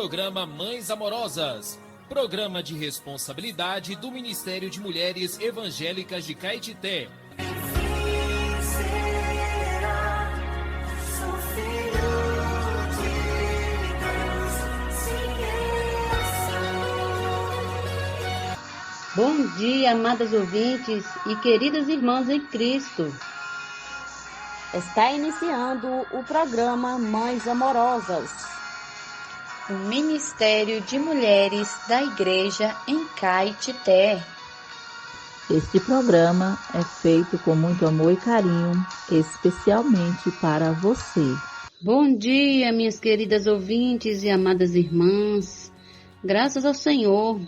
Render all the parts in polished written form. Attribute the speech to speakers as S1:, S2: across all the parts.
S1: programa Mães Amorosas, programa de responsabilidade do Ministério de Mulheres Evangélicas de Caetité.
S2: Bom dia, amadas ouvintes e queridas irmãs em Cristo.
S3: Está iniciando o programa Mães Amorosas,
S4: o Ministério de Mulheres da Igreja em Caetité.
S5: Este programa é feito com muito amor e carinho, especialmente para você.
S2: Bom dia, minhas queridas ouvintes e amadas irmãs. Graças ao Senhor.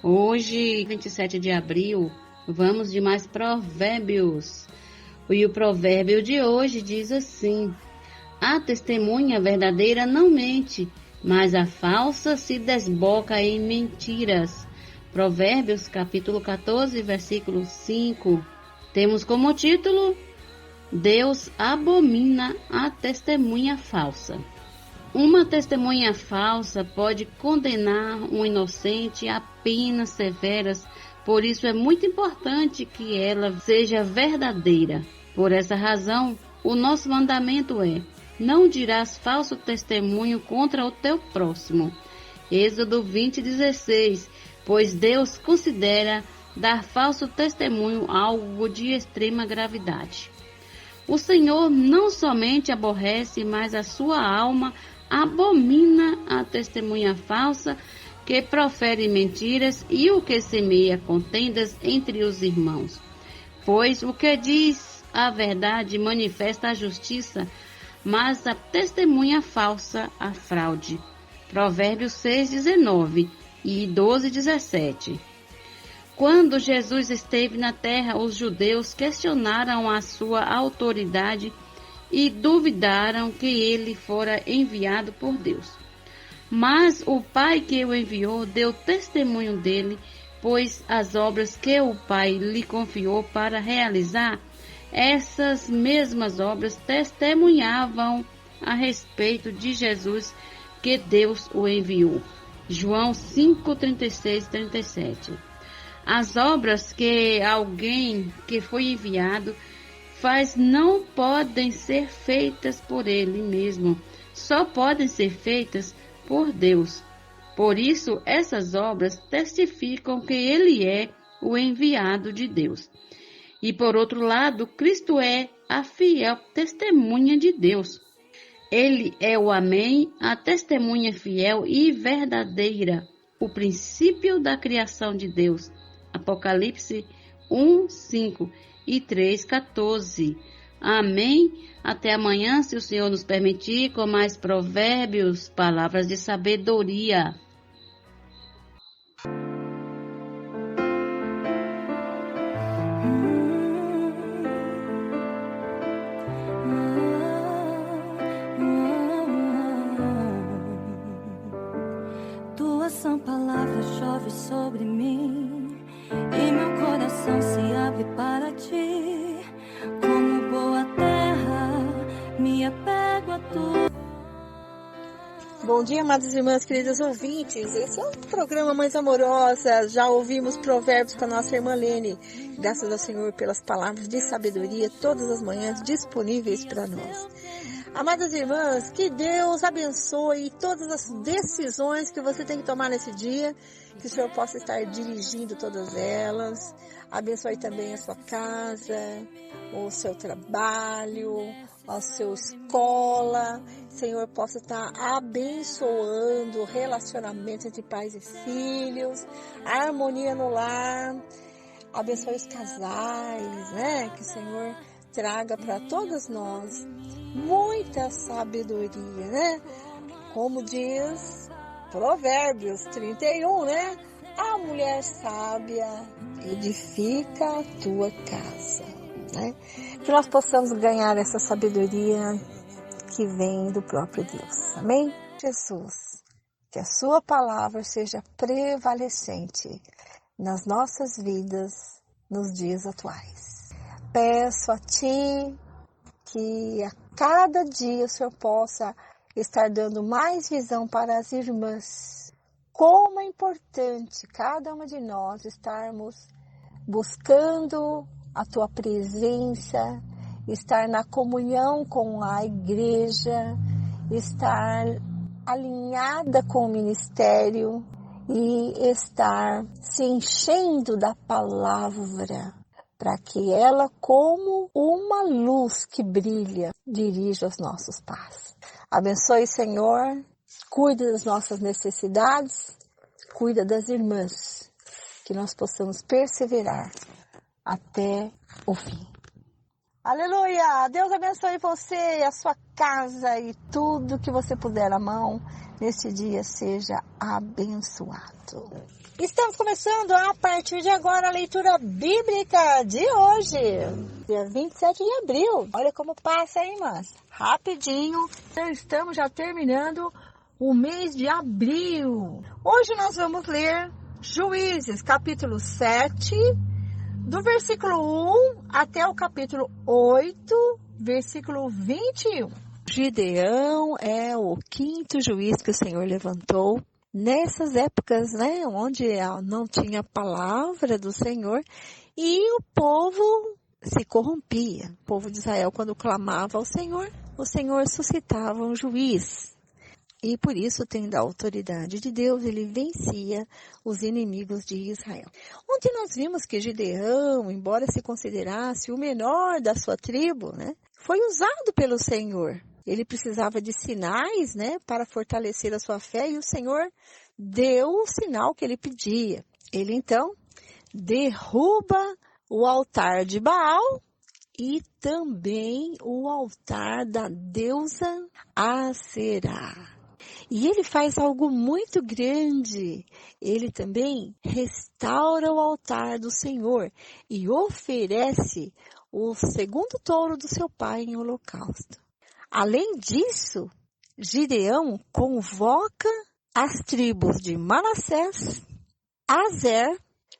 S2: Hoje, 27 de abril, vamos de mais provérbios. E o provérbio de hoje diz assim: a testemunha verdadeira não mente, mas a falsa se desboca em mentiras. Provérbios, capítulo 14, versículo 5. Temos como título: Deus abomina a testemunha falsa. Uma testemunha falsa pode condenar um inocente a penas severas, por isso é muito importante que ela seja verdadeira. Por essa razão, o nosso mandamento é: não dirás falso testemunho contra o teu próximo. Êxodo 20:16, pois Deus considera dar falso testemunho algo de extrema gravidade. O Senhor não somente aborrece, mas a sua alma abomina a testemunha falsa que profere mentiras e o que semeia contendas entre os irmãos. Pois o que diz a verdade manifesta a justiça, mas a testemunha falsa a fraude. Provérbios 6:19 e 12:17. Quando Jesus esteve na terra, os judeus questionaram a sua autoridade e duvidaram que ele fora enviado por Deus. Mas o Pai que o enviou deu testemunho dele, pois as obras que o Pai lhe confiou para realizar, essas mesmas obras testemunhavam a respeito de Jesus que Deus o enviou. João 5:36-37. As obras que alguém que foi enviado faz não podem ser feitas por ele mesmo, só podem ser feitas por Deus. Por isso, essas obras testificam que ele é o enviado de Deus. E por outro lado, Cristo é a fiel testemunha de Deus. Ele é o Amém, a testemunha fiel e verdadeira, o princípio da criação de Deus. Apocalipse 1:5 e 3:14. Amém? Até amanhã, se o Senhor nos permitir, com mais provérbios, palavras de sabedoria.
S6: Tua sã palavra chove sobre mim e meu coração se abre para ti. Como boa terra, me apego a tu.
S7: Bom dia, amadas irmãs, queridas ouvintes. Esse é o programa Mães Amorosas. Já ouvimos provérbios com a nossa irmã Lene. Graças ao Senhor pelas palavras de sabedoria todas as manhãs disponíveis para nós. Amadas irmãs, que Deus abençoe todas as decisões que você tem que tomar nesse dia, que o Senhor possa estar dirigindo todas elas. Abençoe também a sua casa, o seu trabalho, a sua escola. O Senhor possa estar abençoando relacionamentos entre pais e filhos, a harmonia no lar. Abençoe os casais, né? Que o Senhor traga para todos nós muita sabedoria, né? Como diz Provérbios 31, né? A mulher sábia edifica a tua casa, né? Que nós possamos ganhar essa sabedoria que vem do próprio Deus. Amém? Jesus, que a sua palavra seja prevalecente nas nossas vidas nos dias atuais. Peço a ti que a cada dia o Senhor possa estar dando mais visão para as irmãs. Como é importante cada uma de nós estarmos buscando a tua presença, estar na comunhão com a igreja, estar alinhada com o ministério e estar se enchendo da palavra, para que ela, como uma luz que brilha, dirija os nossos passos. Abençoe, Senhor, cuida das nossas necessidades, cuida das irmãs, que nós possamos perseverar até o fim. Aleluia! Deus abençoe você, a sua casa e tudo que você puder à mão. Neste dia seja abençoado. Estamos começando a partir de agora a leitura bíblica de hoje, dia 27 de abril. Olha como passa, hein, irmãs? Rapidinho. Estamos já terminando o mês de abril. Hoje nós vamos ler Juízes, capítulo 7, do versículo 1 até o capítulo 8, versículo 21. Gideão é o quinto juiz que o Senhor levantou nessas épocas, né, onde não tinha palavra do Senhor e o povo se corrompia. O povo de Israel, quando clamava ao Senhor, o Senhor suscitava um juiz. E por isso, tendo a autoridade de Deus, ele vencia os inimigos de Israel. Ontem nós vimos que Gideão, embora se considerasse o menor da sua tribo, né, foi usado pelo Senhor. Ele precisava de sinais, né, para fortalecer a sua fé, e o Senhor deu o sinal que ele pedia. Ele, então, derruba o altar de Baal e também o altar da deusa Aserá. E ele faz algo muito grande. Ele também restaura o altar do Senhor e oferece o segundo touro do seu pai em holocausto. Além disso, Gideão convoca as tribos de Manassés, Aser,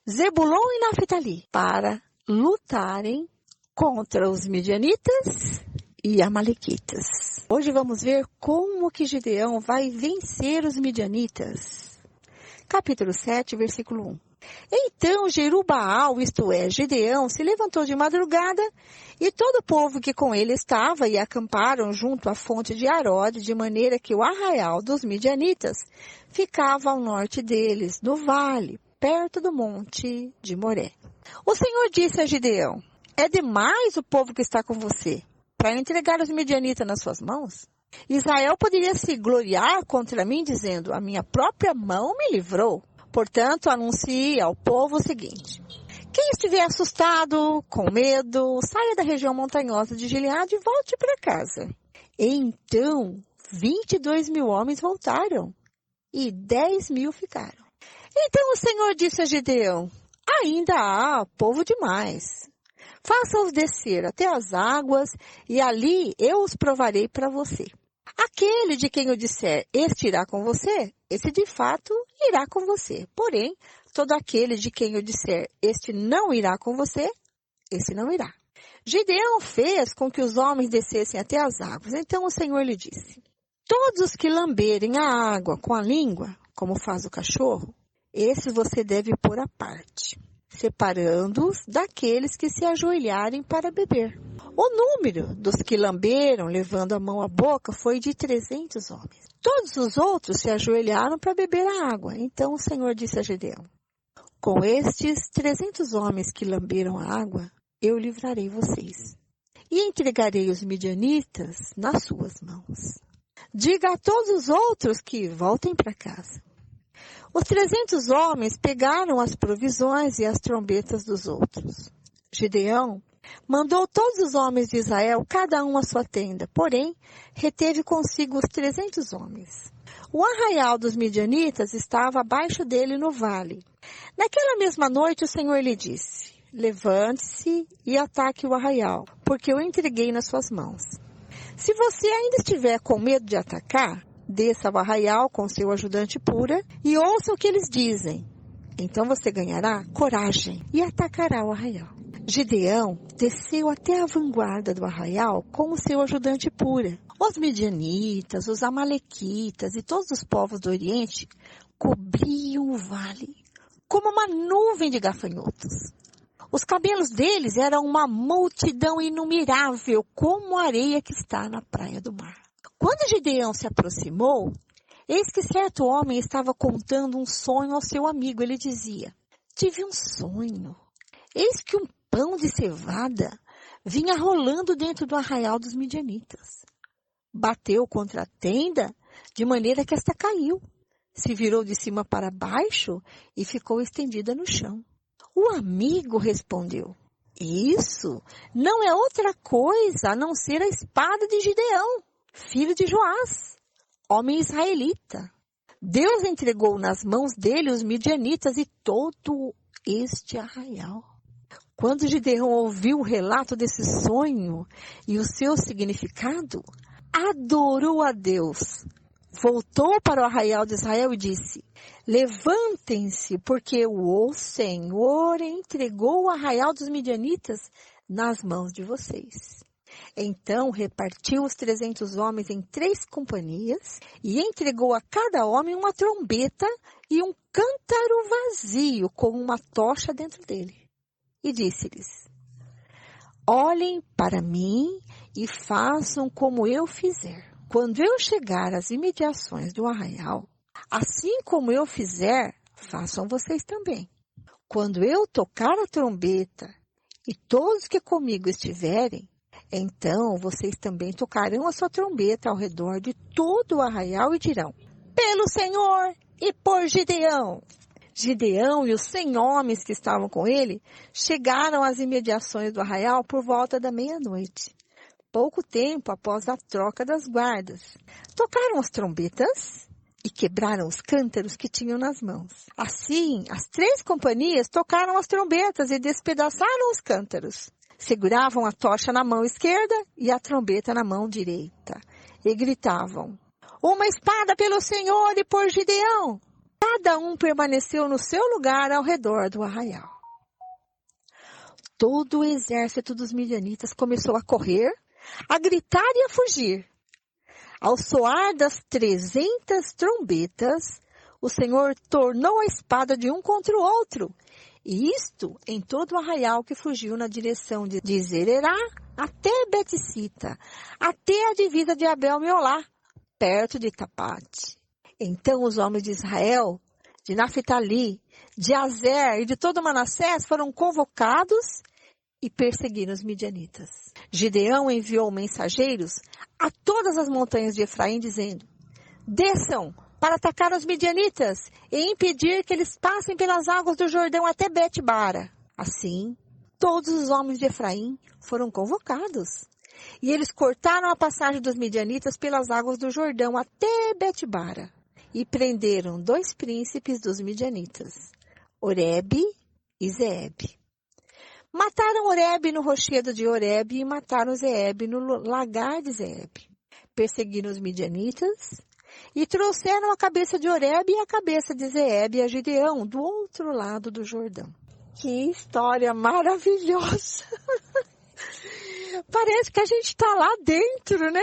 S7: Zebulon e Naftali para lutarem contra os midianitas e amalequitas. Hoje vamos ver como que Gideão vai vencer os midianitas. Capítulo 7, versículo 1. Então Jerubaal, isto é, Gideão, se levantou de madrugada e todo o povo que com ele estava e acamparam junto à fonte de Arode, de maneira que o arraial dos midianitas ficava ao norte deles, no vale, perto do monte de Moré. O Senhor disse a Gideão: é demais o povo que está com você para entregar os midianitas nas suas mãos? Israel poderia se gloriar contra mim, dizendo: a minha própria mão me livrou. Portanto, anuncie ao povo o seguinte: quem estiver assustado, com medo, saia da região montanhosa de Gileade e volte para casa. Então, 22.000 homens voltaram e 10.000 ficaram. Então o Senhor disse a Gideão: ainda há povo demais. Faça-os descer até as águas e ali eu os provarei para você. Aquele de quem eu disser, este irá com você, esse de fato irá com você. Porém, todo aquele de quem eu disser, este não irá com você, esse não irá. Gideão fez com que os homens descessem até as águas. Então o Senhor lhe disse: todos os que lamberem a água com a língua, como faz o cachorro, esses você deve pôr à parte, separando-os daqueles que se ajoelharem para beber. O número dos que lamberam, levando a mão à boca, foi de 300 homens. Todos os outros se ajoelharam para beber a água. Então o Senhor disse a Gideão: com estes 300 homens que lamberam a água, eu livrarei vocês e entregarei os midianitas nas suas mãos. Diga a todos os outros que voltem para casa. Os 300 homens pegaram as provisões e as trombetas dos outros. Gideão mandou todos os homens de Israel, cada um à sua tenda, porém, reteve consigo os 300 homens. O arraial dos midianitas estava abaixo dele no vale. Naquela mesma noite o Senhor lhe disse: levante-se e ataque o arraial, porque eu entreguei nas suas mãos. Se você ainda estiver com medo de atacar, desça ao arraial com seu ajudante Pura e ouça o que eles dizem. Então você ganhará coragem e atacará o arraial. Gideão desceu até a vanguarda do arraial com o seu ajudante Pura. Os midianitas, os amalequitas e todos os povos do Oriente cobriam o vale como uma nuvem de gafanhotos. Os cabelos deles eram uma multidão inumerável, como a areia que está na praia do mar. Quando Gideão se aproximou, eis que certo homem estava contando um sonho ao seu amigo. Ele dizia: tive um sonho. Eis que um pão de cevada vinha rolando dentro do arraial dos midianitas. Bateu contra a tenda, de maneira que esta caiu. Se virou de cima para baixo e ficou estendida no chão. O amigo respondeu: isso não é outra coisa a não ser a espada de Gideão, filho de Joás, homem israelita. Deus entregou nas mãos dele os midianitas e todo este arraial. Quando Gideão ouviu o relato desse sonho e o seu significado, adorou a Deus. Voltou para o arraial de Israel e disse: levantem-se, porque o Senhor entregou o arraial dos midianitas nas mãos de vocês. Então repartiu os 300 homens em 3 companhias e entregou a cada homem uma trombeta e um cântaro vazio com uma tocha dentro dele. E disse-lhes: olhem para mim e façam como eu fizer. Quando eu chegar às imediações do arraial, assim como eu fizer, façam vocês também. Quando eu tocar a trombeta e todos que comigo estiverem, então vocês também tocarão a sua trombeta ao redor de todo o arraial e dirão: pelo Senhor e por Gideão. Gideão e os 100 homens que estavam com ele chegaram às imediações do arraial por volta da meia-noite, pouco tempo após a troca das guardas. Tocaram as trombetas e quebraram os cântaros que tinham nas mãos. Assim, as 3 companhias tocaram as trombetas e despedaçaram os cântaros. Seguravam a tocha na mão esquerda e a trombeta na mão direita. E gritavam: uma espada pelo Senhor e por Gideão! Cada um permaneceu no seu lugar ao redor do arraial. Todo o exército dos midianitas começou a correr, a gritar e a fugir. Ao soar das 300 trombetas, o Senhor tornou a espada de um contra o outro, e isto em todo o arraial que fugiu na direção de Zererá até Betsita, até a divisa de Abel-Meolá, perto de Tapate. Então os homens de Israel, de Naphtali, de Azer e de todo Manassés foram convocados e perseguiram os midianitas. Gideão enviou mensageiros a todas as montanhas de Efraim, dizendo: desçam para atacar os midianitas e impedir que eles passem pelas águas do Jordão até Bet-bara. Assim, todos os homens de Efraim foram convocados. E eles cortaram a passagem dos midianitas pelas águas do Jordão até Bet-bara. E prenderam 2 príncipes dos midianitas, Oreb e Zeeb. Mataram Oreb no rochedo de Oreb e mataram Zeeb no lagar de Zeeb. Perseguiram os midianitas e trouxeram a cabeça de Oreb e a cabeça de Zeeb a Gideão do outro lado do Jordão. Que história maravilhosa! Parece que a gente está lá dentro, né?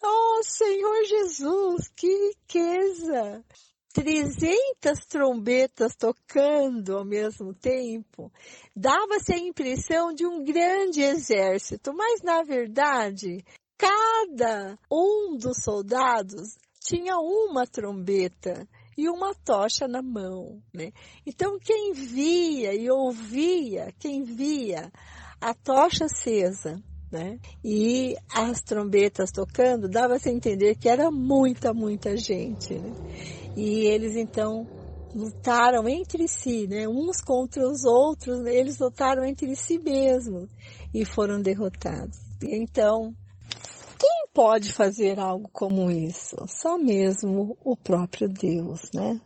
S7: Oh, Senhor Jesus, que riqueza! 300 trombetas tocando ao mesmo tempo, dava-se a impressão de um grande exército, mas na verdade, cada um dos soldados tinha uma trombeta e uma tocha na mão, né? Então quem via e ouvia, quem via a tocha acesa, né, e as trombetas tocando, dava-se a entender que era muita gente, né? E eles então lutaram entre si, né? Uns contra os outros, né? Eles lutaram entre si mesmos e foram derrotados. Então, quem pode fazer algo como isso? Só mesmo o próprio Deus, né?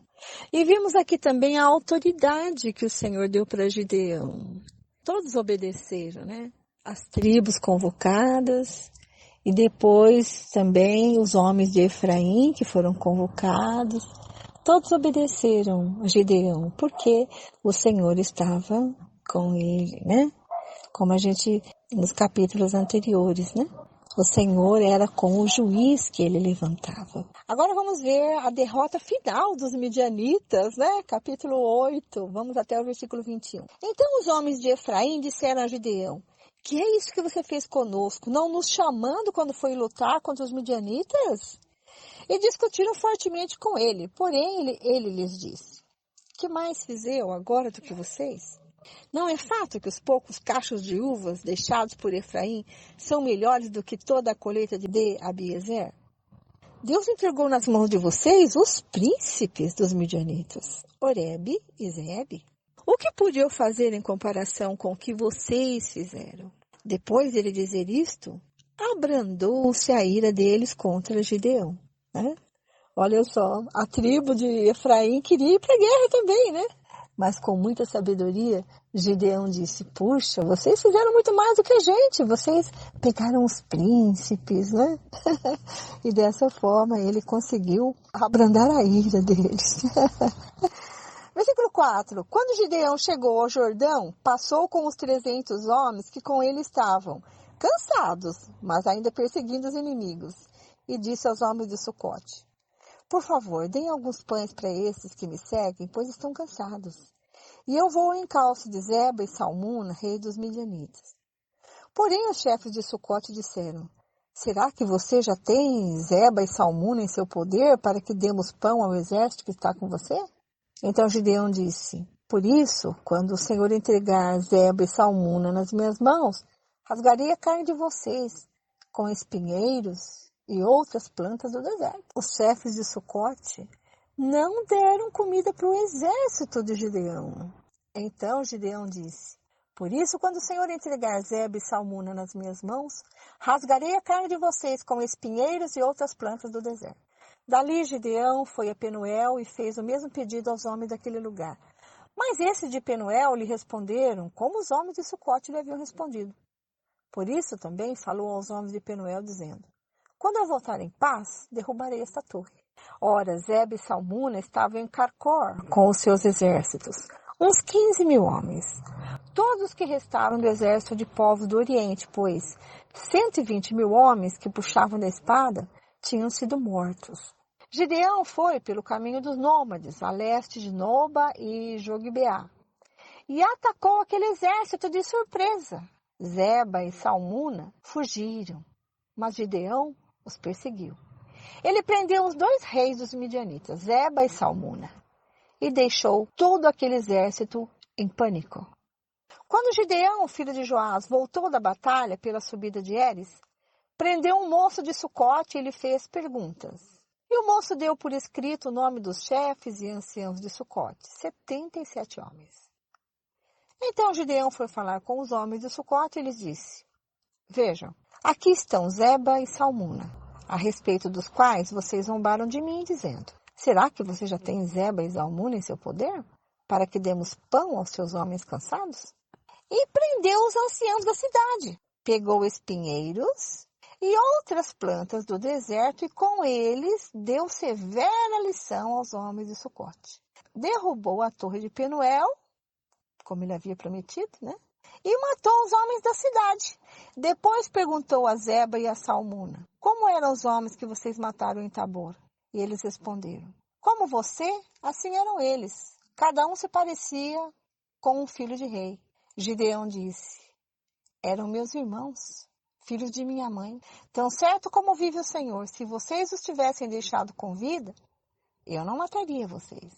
S7: E vimos aqui também a autoridade que o Senhor deu para Gideão. Todos obedeceram, né? As tribos convocadas e depois também os homens de Efraim que foram convocados. Todos obedeceram a Gideão, porque o Senhor estava com ele, né? como a gente, nos capítulos anteriores, né? O Senhor era como o juiz que ele levantava. Agora vamos ver a derrota final dos midianitas, né? Capítulo 8, vamos até o versículo 21. Então os homens de Efraim disseram a Gideão: que é isso que você fez conosco, não nos chamando quando foi lutar contra os midianitas? E discutiram fortemente com ele, porém ele lhes disse: que mais fiz eu agora do que vocês? Não é fato que os poucos cachos de uvas deixados por Efraim são melhores do que toda a colheita de Abiezer? Deus entregou nas mãos de vocês os príncipes dos midianitas, Oreb e Zeeb. O que pude eu fazer em comparação com o que vocês fizeram? Depois de ele dizer isto, abrandou-se a ira deles contra Gideão. Né? Olha só, a tribo de Efraim queria ir para a guerra também, né? Mas com muita sabedoria, Gideão disse: puxa, vocês fizeram muito mais do que a gente, vocês pegaram os príncipes, né? E dessa forma ele conseguiu abrandar a ira deles. Versículo 4. Quando Gideão chegou ao Jordão, passou com os 300 homens que com ele estavam, cansados, mas ainda perseguindo os inimigos, e disse aos homens de Sucote: por favor, deem alguns pães para esses que me seguem, pois estão cansados. E eu vou ao encalço de Zeba e Salmuna, rei dos midianitas. Porém, os chefes de Sucote disseram: será que você já tem Zeba e Salmuna em seu poder para que demos pão ao exército que está com você? Então Gideão disse: por isso, quando o Senhor entregar Zeba e Salmuna nas minhas mãos, rasgarei a carne de vocês com espinheiros e outras plantas do deserto. Os chefes de Sucote não deram comida para o exército de Gideão. Então Gideão disse: por isso, quando o Senhor entregar Zeba e Salmuna nas minhas mãos, rasgarei a carne de vocês com espinheiros e outras plantas do deserto. Dali Gideão foi a Penuel e fez o mesmo pedido aos homens daquele lugar. Mas esses de Penuel lhe responderam como os homens de Sucote lhe haviam respondido. Por isso também falou aos homens de Penuel, dizendo: quando eu voltar em paz, derrubarei esta torre. Ora, Zeba e Salmuna estavam em Carcor com os seus exércitos, uns 15.000 homens. Todos que restaram do exército de povos do Oriente, pois 120.000 homens que puxavam da espada tinham sido mortos. Gideão foi pelo caminho dos nômades, a leste de Noba e Jogbeá, e atacou aquele exército de surpresa. Zeba e Salmuna fugiram, mas Gideão os perseguiu. Ele prendeu os 2 reis dos midianitas, Zeba e Salmuna, e deixou todo aquele exército em pânico. Quando Gideão, filho de Joás, voltou da batalha pela subida de Eres, prendeu um moço de Sucote e lhe fez perguntas. E o moço deu por escrito o nome dos chefes e anciãos de Sucote, 77 homens. Então Gideão foi falar com os homens de Sucote e lhes disse: vejam, aqui estão Zeba e Salmuna, a respeito dos quais vocês zombaram de mim, dizendo: será que você já tem Zeba e Salmuna em seu poder, para que demos pão aos seus homens cansados? E prendeu os anciãos da cidade, pegou espinheiros e outras plantas do deserto, e com eles deu severa lição aos homens de Sucote. Derrubou a torre de Penuel, como ele havia prometido, né? E matou os homens da cidade. Depois perguntou a Zeba e a Salmuna: como eram os homens que vocês mataram em Tabor? E eles responderam: como você, assim eram eles. Cada um se parecia com um filho de rei. Gideão disse: eram meus irmãos, filhos de minha mãe. Tão certo como vive o Senhor, se vocês os tivessem deixado com vida, eu não mataria vocês.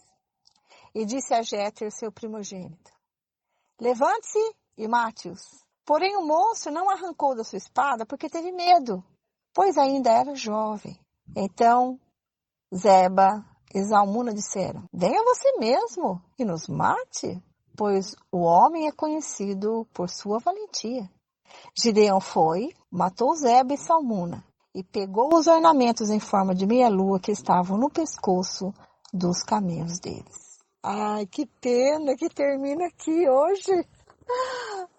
S7: E disse a Jéter, seu primogênito: levante-se e mate-os. Porém o moço não arrancou da sua espada porque teve medo, pois ainda era jovem. Então Zeba e Salmuna disseram: venha você mesmo e nos mate, pois o homem é conhecido por sua valentia. Gideão foi, matou Zeba e Salmuna e pegou os ornamentos em forma de meia-lua que estavam no pescoço dos camelos deles. Ai, que pena que termina aqui hoje.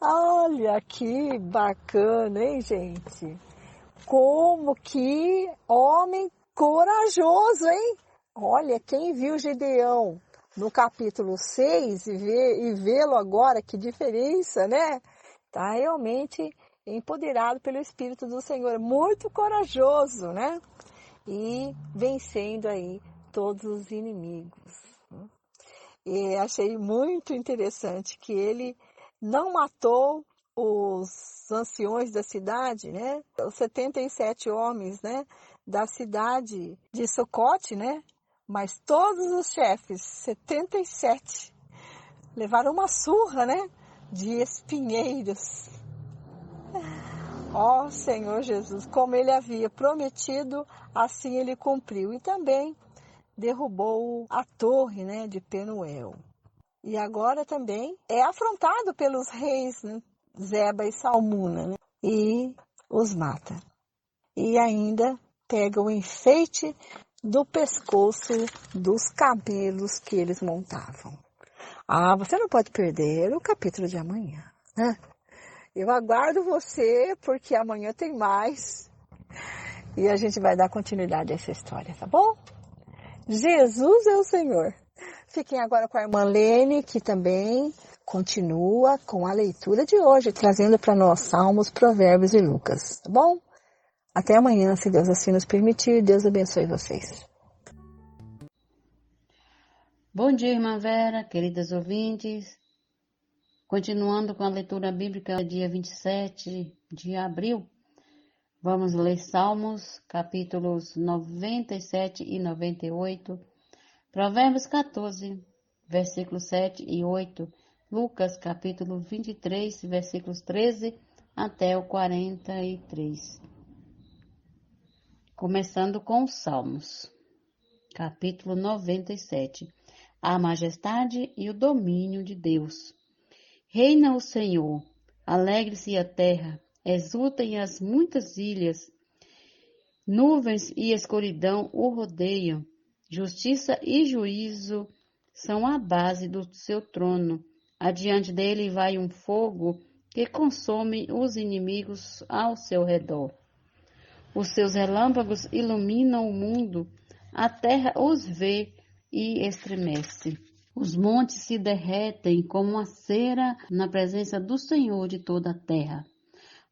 S7: Olha que bacana, hein, gente? Como que homem corajoso, hein? Olha, quem viu Gideão no capítulo 6 e vê-lo agora, que diferença, né? Está realmente empoderado pelo Espírito do Senhor, muito corajoso, né? E vencendo aí todos os inimigos. E achei muito interessante que ele não matou os anciões da cidade, né? Os 77 homens, né? Da cidade de Sucote, né? Mas todos os chefes, 77, levaram uma surra, né? De espinheiros. Ó Senhor Jesus, como ele havia prometido, assim ele cumpriu. E também derrubou a torre, né, de Penuel. E agora também é afrontado pelos reis, né, Zeba e Salmuna, né, e os mata. E ainda pega o enfeite do pescoço dos camelos que eles montavam. Ah, você não pode perder o capítulo de amanhã, né? Eu aguardo você, porque amanhã tem mais. E a gente vai dar continuidade a essa história, tá bom? Jesus é o Senhor. Fiquem agora com a irmã Lene, que também continua com a leitura de hoje, trazendo para nós Salmos, Provérbios e Lucas, tá bom? Até amanhã, se Deus assim nos permitir. Deus abençoe vocês.
S2: Bom dia, irmã Vera, queridas ouvintes. Continuando com a leitura bíblica, dia 27 de abril, vamos ler Salmos, capítulos 97 e 98, Provérbios 14, versículos 7 e 8, Lucas, capítulo 23, versículos 13 até o 43. Começando com os Salmos, capítulo 97. A majestade e o domínio de Deus. Reina o Senhor, alegre-se a terra, exultem as muitas ilhas, nuvens e escuridão o rodeiam, justiça e juízo são a base do seu trono, adiante dele vai um fogo que consome os inimigos ao seu redor. Os seus relâmpagos iluminam o mundo, a terra os vê e estremece. Os montes se derretem como uma cera na presença do Senhor de toda a terra.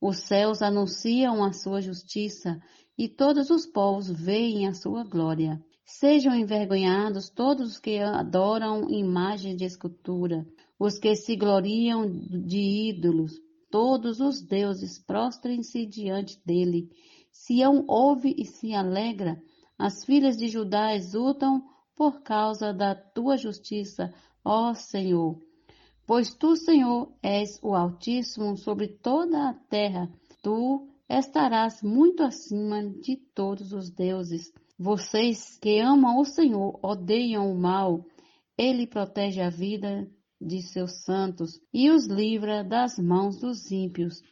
S2: Os céus anunciam a sua justiça e todos os povos veem a sua glória. Sejam envergonhados todos os que adoram imagens de escultura, os que se gloriam de ídolos. Todos os deuses prostrem-se diante dele. Sião ouve e se alegra. As filhas de Judá exultam por causa da tua justiça, ó Senhor. Pois tu, Senhor, és o Altíssimo sobre toda a terra. Tu estarás muito acima de todos os deuses. Vocês que amam o Senhor odeiam o mal. Ele protege a vida de seus santos e os livra das mãos dos ímpios.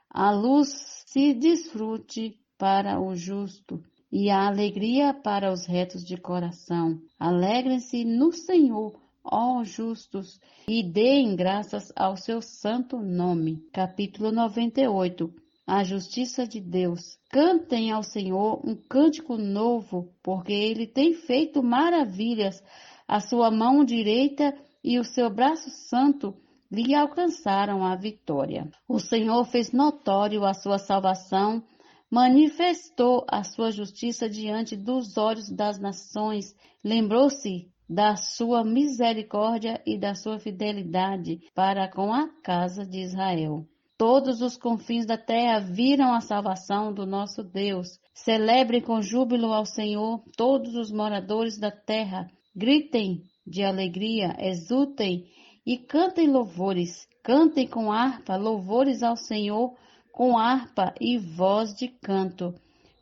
S2: A luz se desfrute para o justo e a alegria para os retos de coração. Alegrem-se no Senhor, ó justos, e deem graças ao seu santo nome. Capítulo 98. A justiça de Deus. Cantem ao Senhor um cântico novo, porque ele tem feito maravilhas. A sua mão direita e o seu braço santo lhe alcançaram a vitória. O Senhor fez notório a sua salvação, manifestou a sua justiça diante dos olhos das nações, lembrou-se da sua misericórdia e da sua fidelidade para com a casa de Israel. Todos os confins da terra viram a salvação do nosso Deus. Celebrem com júbilo ao Senhor todos os moradores da terra. Gritem de alegria, exultem e cantem louvores. Cantem com harpa louvores ao Senhor, com harpa e voz de canto,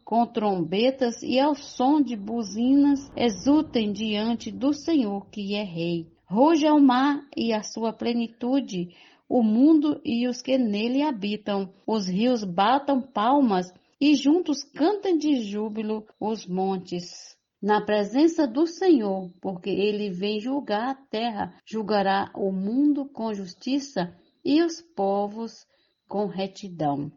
S2: com trombetas e ao som de buzinas, exultem diante do Senhor que é Rei. Ruja o mar e a sua plenitude, o mundo e os que nele habitam. Os rios batam palmas e juntos cantem de júbilo os montes. Na presença do Senhor, porque ele vem julgar a terra, julgará o mundo com justiça e os povos com retidão.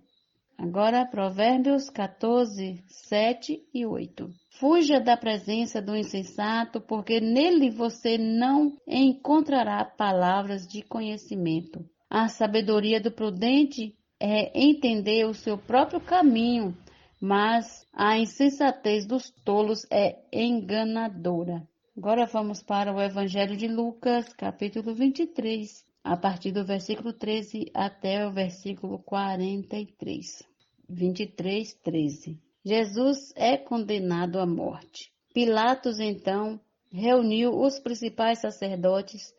S2: Agora, Provérbios 14, 7 e 8. Fuja da presença do insensato, porque nele você não encontrará palavras de conhecimento. A sabedoria do prudente é entender o seu próprio caminho, mas a insensatez dos tolos é enganadora. Agora vamos para o Evangelho de Lucas, capítulo 23, a partir do versículo 13 até o versículo 43. 23, 13. Jesus é condenado à morte. Pilatos, então, reuniu os principais sacerdotes,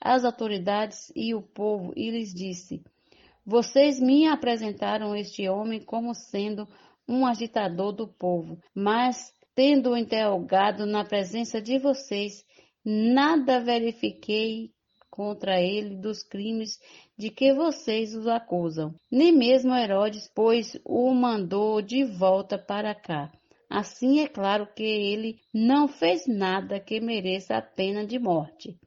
S2: as autoridades e o povo e lhes disse: Vocês me apresentaram este homem como sendo um agitador do povo, mas, tendo-o interrogado na presença de vocês, nada verifiquei contra ele dos crimes de que vocês o acusam. Nem mesmo Herodes, pois o mandou de volta para cá. Assim é claro que ele não fez nada que mereça a pena de morte.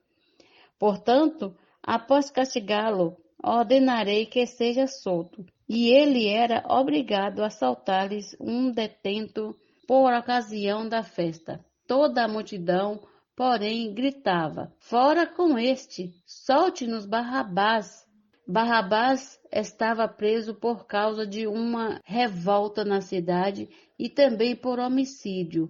S2: Portanto, após castigá-lo, ordenarei que seja solto. E ele era obrigado a soltar-lhes um detento por ocasião da festa. Toda a multidão, porém, gritava: Fora com este! Solte-nos Barrabás! Barrabás estava preso por causa de uma revolta na cidade e também por homicídio.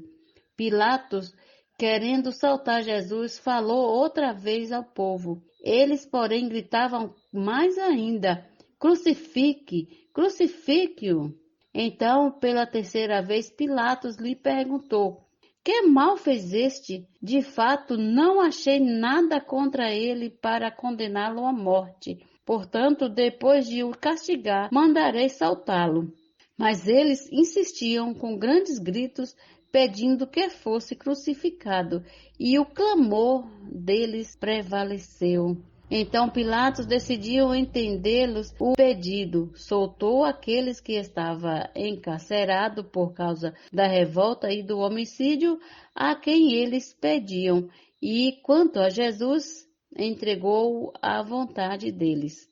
S2: Pilatos, querendo soltar Jesus, falou outra vez ao povo. Eles, porém, gritavam mais ainda: Crucifique! Crucifique-o! Então, pela terceira vez, Pilatos lhe perguntou: Que mal fez este? De fato, não achei nada contra ele para condená-lo à morte. Portanto, depois de o castigar, mandarei soltá-lo. Mas eles insistiam com grandes gritos, pedindo que fosse crucificado, e o clamor deles prevaleceu. Então Pilatos decidiu entendê-los o pedido, soltou aqueles que estavam encarcerados por causa da revolta e do homicídio a quem eles pediam, e quanto a Jesus, entregou-o à vontade deles.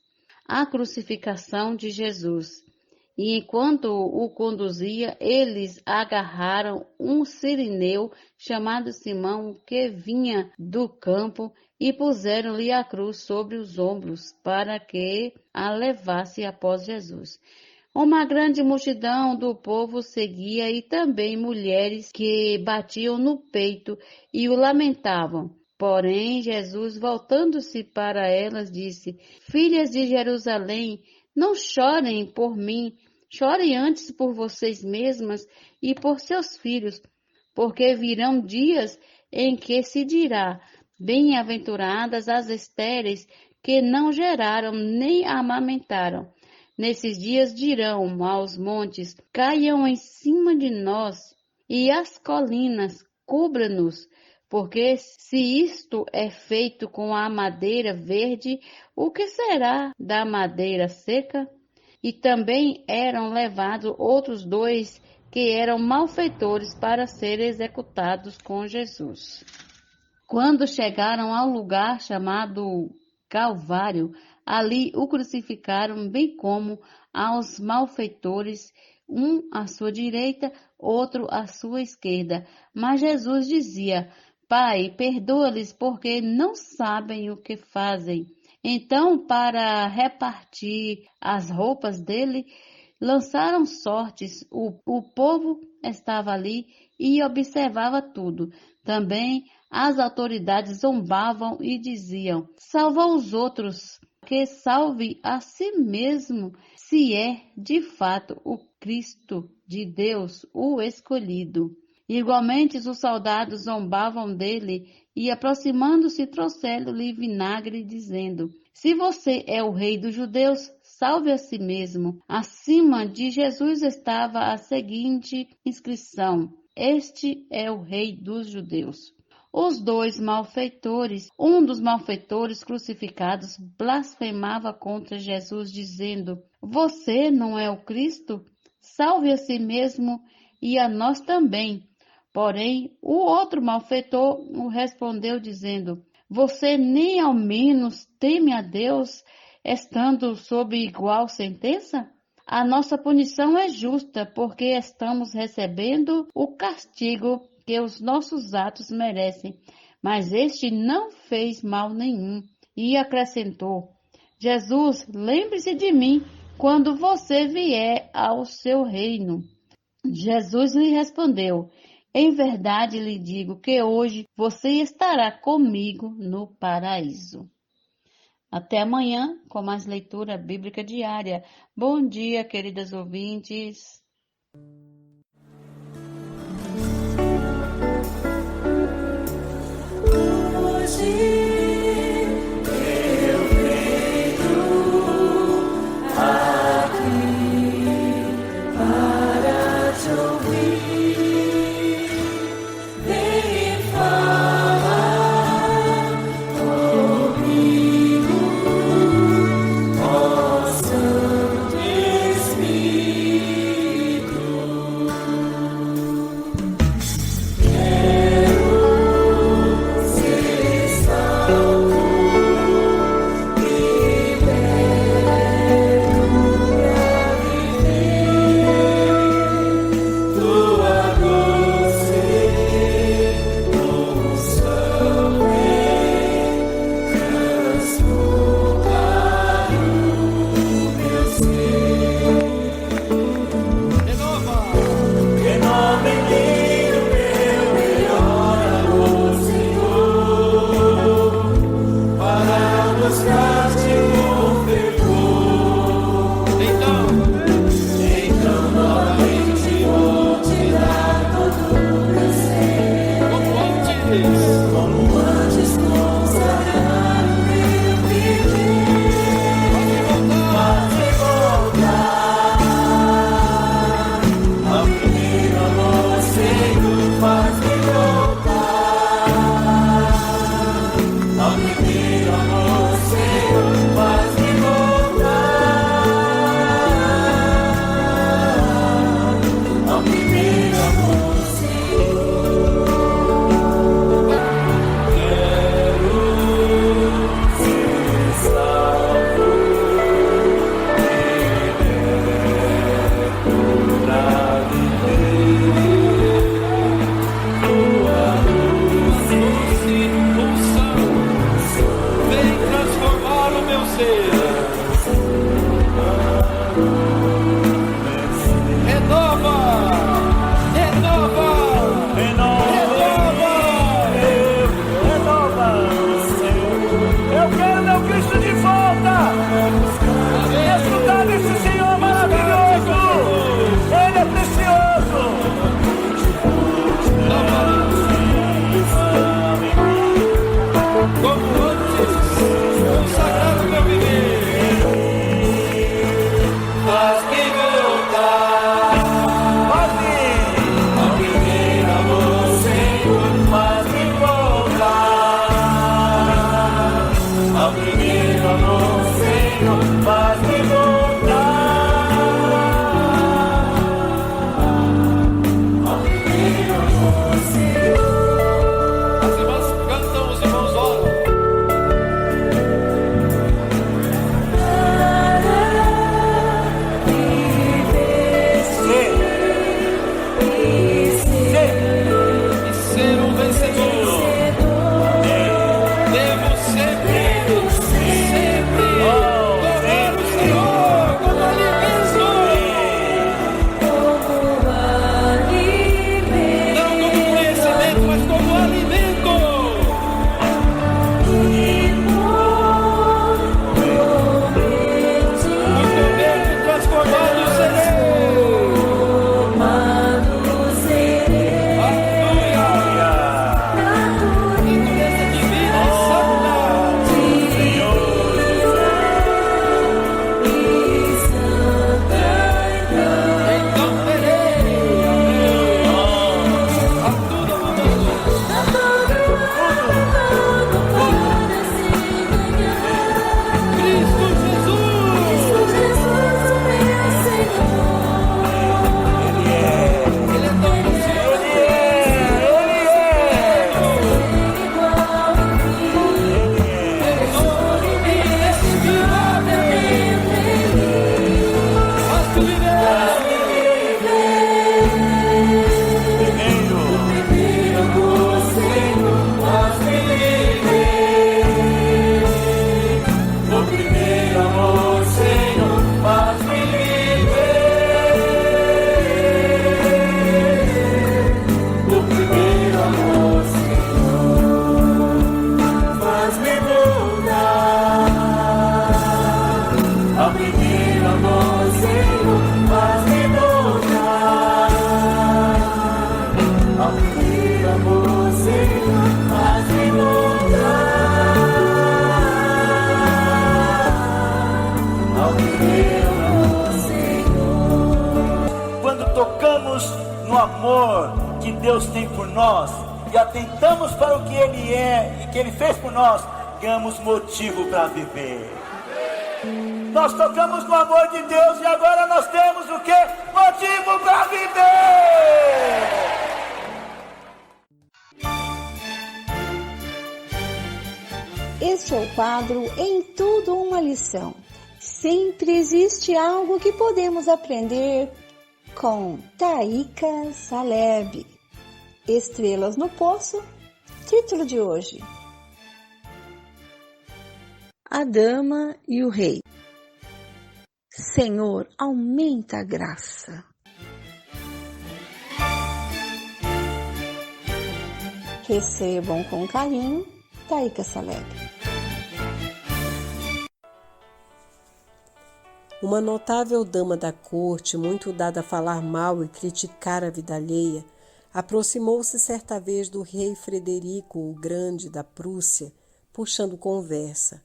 S2: A crucificação de Jesus. E enquanto o conduzia, eles agarraram um cirineu chamado Simão, que vinha do campo, e puseram-lhe a cruz sobre os ombros, para que a levasse após Jesus. Uma grande multidão do povo seguia, e também mulheres que batiam no peito e o lamentavam. Porém, Jesus, voltando-se para elas, disse: Filhas de Jerusalém, não chorem por mim, chorem antes por vocês mesmas e por seus filhos, porque virão dias em que se dirá: Bem-aventuradas as estéreis que não geraram nem amamentaram. Nesses dias dirão aos montes: Caiam em cima de nós, e às colinas: Cubra-nos. Porque se isto é feito com a madeira verde, o que será da madeira seca? E também eram levados outros 2 que eram malfeitores para serem executados com Jesus. Quando chegaram ao lugar chamado Calvário, ali o crucificaram, bem como aos malfeitores, um à sua direita, outro à sua esquerda. Mas Jesus dizia: Pai, perdoa-lhes, porque não sabem o que fazem. Então, para repartir as roupas dele, lançaram sortes. O povo estava ali e observava tudo. Também as autoridades zombavam e diziam: Salva os outros, que salve a si mesmo, se é de fato o Cristo de Deus, o escolhido. Igualmente os soldados zombavam dele e, aproximando-se, trouxeram-lhe vinagre, dizendo: Se você é o rei dos judeus, salve a si mesmo. Acima de Jesus estava a seguinte inscrição: Este é o rei dos judeus. Os 2 malfeitores, um dos malfeitores crucificados, blasfemava contra Jesus, dizendo: Você não é o Cristo? Salve a si mesmo e a nós também. Porém, o outro malfeitor o respondeu, dizendo: Você nem ao menos teme a Deus, estando sob igual sentença? A nossa punição é justa, porque estamos recebendo o castigo que os nossos atos merecem. Mas este não fez mal nenhum. E acrescentou: Jesus, lembre-se de mim quando você vier ao seu reino. Jesus lhe respondeu: em verdade lhe digo que hoje você estará comigo no paraíso. Até amanhã com mais leitura bíblica diária. Bom dia, queridas ouvintes.
S8: Faz-me tocamos no amor que Deus tem por nós e atentamos para o que Ele é e que Ele fez por nós, ganhamos motivo para viver. Nós tocamos no amor de Deus e agora nós temos o quê? Motivo para viver!
S7: Este é o quadro Em Tudo Uma Lição. Sempre existe algo que podemos aprender com Taíka Saleb. Estrelas no Poço, título de hoje. A Dama e o Rei. Senhor, aumenta a graça. Recebam com carinho, Taíka Saleb.
S9: Uma notável dama da corte, muito dada a falar mal e criticar a vida alheia, aproximou-se certa vez do rei Frederico o Grande da Prússia, puxando conversa.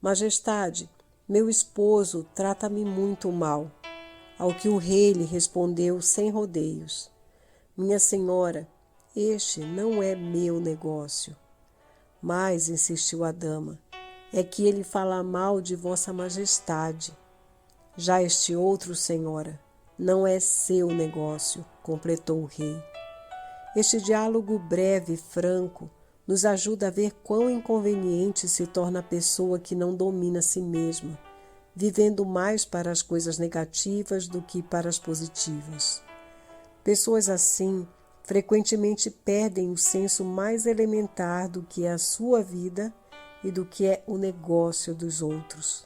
S9: Majestade, meu esposo trata-me muito mal. Ao que o rei lhe respondeu sem rodeios. Minha senhora, este não é meu negócio. Mas, insistiu a dama, é que ele fala mal de vossa majestade. Já este outro, senhora, não é seu negócio, completou o rei. Este diálogo breve e franco nos ajuda a ver quão inconveniente se torna a pessoa que não domina a si mesma, vivendo mais para as coisas negativas do que para as positivas. Pessoas assim frequentemente perdem o senso mais elementar do que é a sua vida e do que é o negócio dos outros.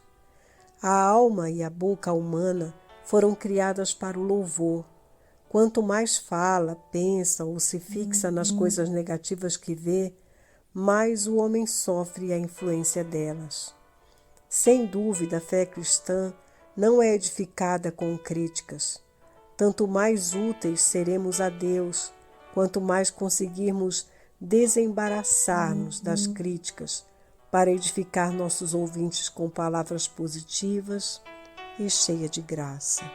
S9: A alma e a boca humana foram criadas para o louvor. Quanto mais fala, pensa ou se fixa nas coisas negativas que vê, mais o homem sofre a influência delas. Sem dúvida, a fé cristã não é edificada com críticas. Tanto mais úteis seremos a Deus, quanto mais conseguirmos desembaraçar-nos das críticas, para edificar nossos ouvintes com palavras positivas e cheias de graça.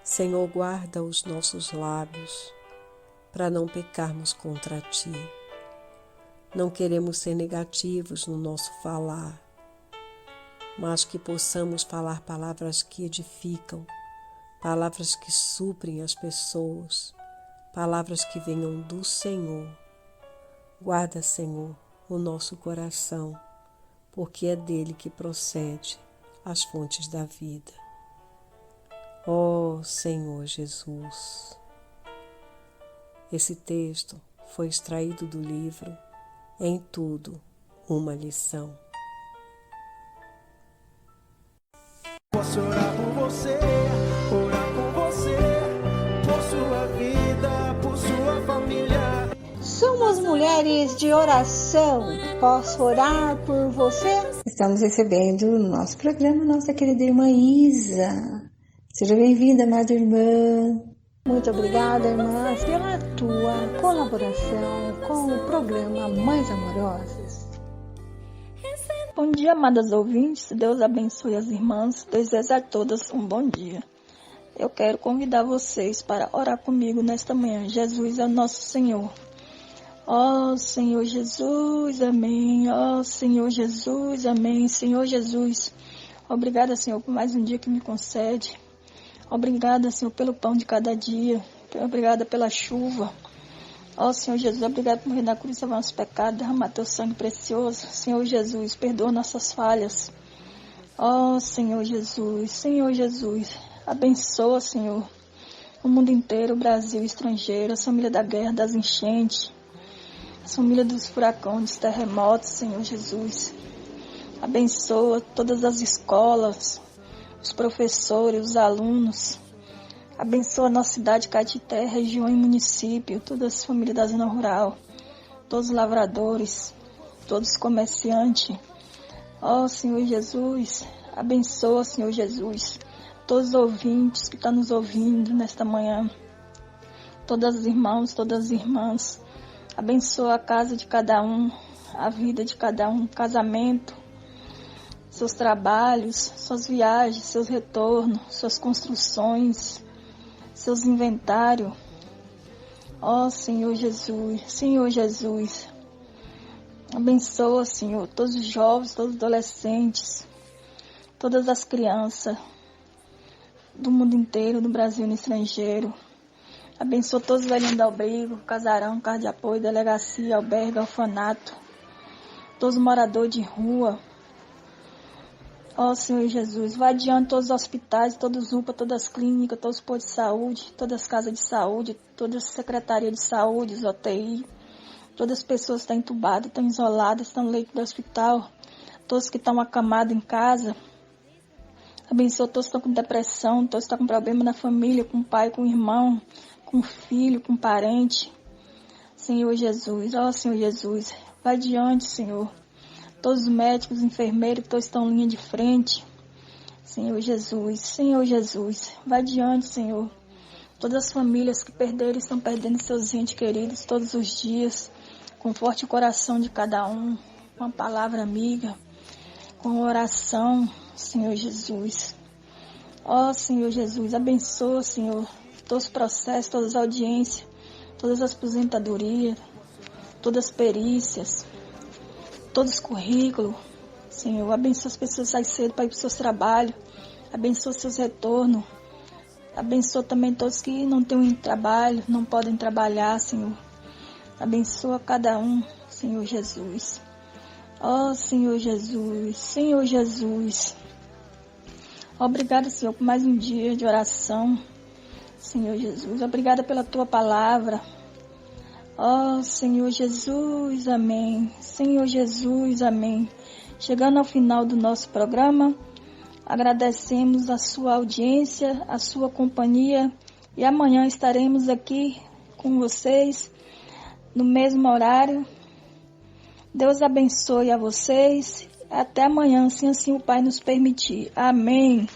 S9: Senhor, guarda os nossos lábios para não pecarmos contra Ti. Não queremos ser negativos no nosso falar, mas que possamos falar palavras que edificam, palavras que suprem as pessoas, palavras que venham do Senhor. Guarda, Senhor, o nosso coração, porque é dele que procede as fontes da vida. Ó Senhor Jesus! Esse texto foi extraído do livro Em Tudo Uma Lição.
S10: Posso orar por você, por sua vida, por sua família.
S7: Somos mulheres de oração. Posso orar por você? Estamos recebendo no nosso programa nossa querida irmã Isa. Seja bem-vinda, amada irmã. Muito obrigada, irmã, pela tua colaboração com o programa Mães Amorosas.
S11: Bom dia, amadas ouvintes. Deus abençoe as irmãs. Desejo a todas um bom dia. Eu quero convidar vocês para orar comigo nesta manhã. Jesus é o nosso Senhor. Ó Senhor Jesus, amém. Ó Senhor Jesus, amém. Senhor Jesus, obrigada, Senhor, por mais um dia que me concede. Obrigada, Senhor, pelo pão de cada dia. Obrigada pela chuva. Ó Senhor Jesus, obrigada por morrer na cruz, salvar nossos pecados, derramar teu sangue precioso. Senhor Jesus, perdoa nossas falhas. Ó Senhor Jesus, abençoa, Senhor, o mundo inteiro, o Brasil, o estrangeiro, a família da guerra, das enchentes, a família dos furacões, dos terremotos, Senhor Jesus. Abençoa todas as escolas, os professores, os alunos. Abençoa a nossa cidade, Caetité, região e município, todas as famílias da zona rural, todos os lavradores, todos os comerciantes. Ó Senhor Jesus, abençoa, Senhor Jesus, todos os ouvintes que estão nos ouvindo nesta manhã, todas as irmãos, todas as irmãs. Abençoa a casa de cada um, a vida de cada um, casamento. seus trabalhos, suas viagens, seus retornos, suas construções, seus inventários. Ó Senhor Jesus, abençoa, Senhor, todos os jovens, todos os adolescentes, todas as crianças do mundo inteiro, do Brasil e no estrangeiro. Abençoa todos os velhinhos do abrigo, casarão, casa de apoio, delegacia, albergue, orfanato, todos os moradores de rua. Ó Senhor Jesus, vai adiante todos os hospitais, todos os UPA, todas as clínicas, todos os postos de saúde, todas as casas de saúde, todas as secretarias de saúde, os UTI, todas as pessoas que estão entubadas, estão isoladas, estão no leito do hospital, todos que estão acamados em casa. Abençoa todos que estão com depressão, todos que estão com problema na família, com o pai, com o irmão, com o filho, com o parente. Senhor Jesus, ó Senhor Jesus, vai adiante, Senhor. Todos os médicos, enfermeiros, todos estão em linha de frente. Senhor Jesus, vai adiante, Senhor. Todas as famílias que perderam, estão perdendo seus entes queridos todos os dias. Conforte o coração de cada um, com uma palavra amiga, com oração, Senhor Jesus. Ó Senhor Jesus, abençoa, Senhor, todos os processos, todas as audiências, todas as aposentadorias, todas as perícias, todos os currículos. Senhor, abençoa as pessoas que saem cedo para ir para os seus trabalhos, abençoa os seus retornos, abençoa também todos que não têm trabalho, não podem trabalhar, Senhor. Abençoa cada um, Senhor Jesus. Ó Senhor Jesus. Obrigada, Senhor, por mais um dia de oração, Senhor Jesus. Obrigada pela tua palavra. Ó Senhor Jesus, amém. Senhor Jesus, amém. Chegando ao final do nosso programa, agradecemos a sua audiência, a sua companhia e amanhã estaremos aqui com vocês no mesmo horário. Deus abençoe a vocês. Até amanhã, se assim o Pai nos permitir. Amém.